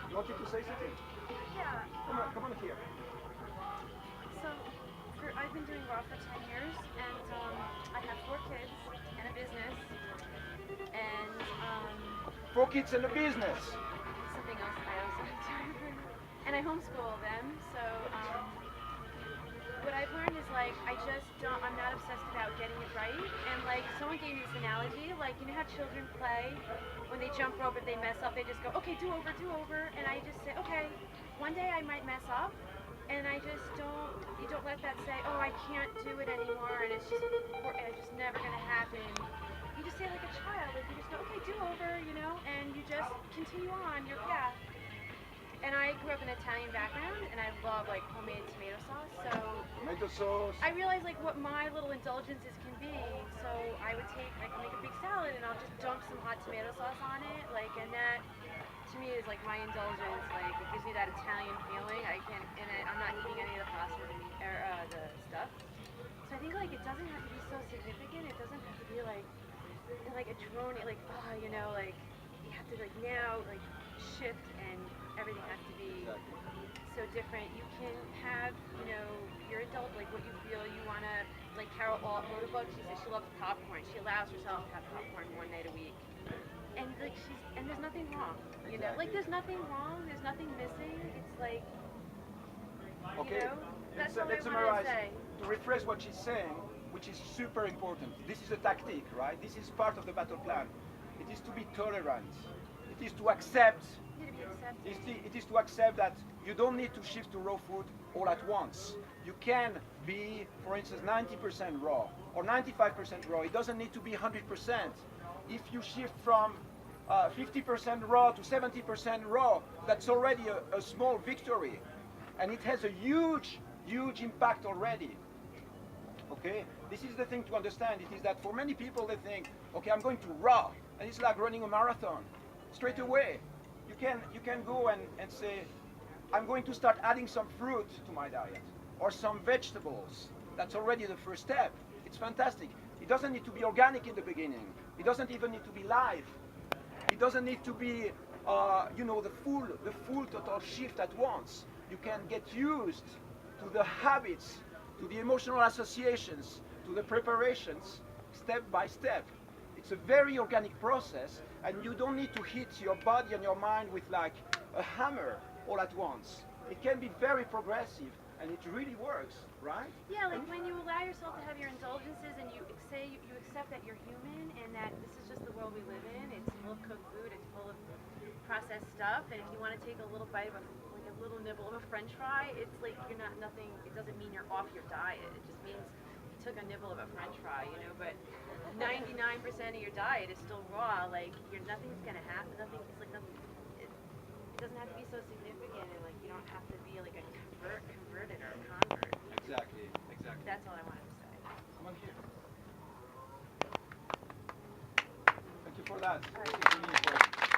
You wanted to say something? Yeah. Come on here. So, I've been doing raw for 10 years, and I have 4 kids and a business, and 4 kids and a business. something else I also have to and I homeschool them. So, what I've learned is like I just don't. I'm not obsessed about getting it right. And like someone gave me this analogy, like you know how children play when they jump rope, if they mess up, they just go, okay, do over, do over. And I just say, okay, one day I might mess up, and I just don't. You don't let that say, oh, I can't do it anymore, and it's just never gonna happen. You just say like a child, like you just go, okay, do over, and you just continue on your path. And I grew up in an Italian background, and I love like homemade tomato sauce. So Tomato sauce. I realized like what my little indulgences can be. So I would I'll make a big salad, and I'll just dump some hot tomato sauce on it, and that to me is like my indulgence. Like it gives me that Italian feeling. I'm not eating any of the pasta or the stuff. So I think like it doesn't have to be so significant. It doesn't have to be like a drone, like you have to like now like shift and everything has to be so different. You can have, your adult, like what you feel you want to, like Carol Motorbug, she says she loves popcorn. She allows herself to have popcorn one night a week. And and there's nothing wrong, like there's nothing wrong, there's nothing missing. It's like, Okay. that's Let's all I summarize. want to say. To rephrase what she's saying, which is super important. This is a tactic, right? This is part of the battle plan. It is to be tolerant. It is to accept. You need to be accepting. It is to accept that you don't need to shift to raw food all at once. You can be, for instance, 90% raw or 95% raw. It doesn't need to be 100%. If you shift from 50% raw to 70% raw, that's already a small victory. And it has a huge, huge impact already. Okay? This is the thing to understand. It is that for many people they think, okay, I'm going to raw. And it's like running a marathon. Straight away, you can go and say, I'm going to start adding some fruit to my diet or some vegetables. That's already the first step. It's fantastic. It doesn't need to be organic in the beginning. It doesn't even need to be live. It doesn't need to be, the full total shift at once. You can get used to the habits, to the emotional associations, to the preparations, step by step. It's a very organic process, and you don't need to hit your body and your mind with like a hammer all at once. It can be very progressive, and it really works, right? Yeah, like when you allow yourself to have your indulgences and you accept that you're human and that this is just the world we live in. It's full of cooked food, it's full of processed stuff, and if you want to take a little bite of a little nibble of a French fry, it's like you're not nothing. It doesn't mean you're off your diet. It just means you took a nibble of a French fry, But 99% of your diet is still raw. Like nothing's gonna happen. Nothing. It's like nothing. It doesn't have to be so significant, and like you don't have to be like a converted or a convert. Exactly. That's all I wanted to say. Come on here. Thank you for that. All right. Thank you for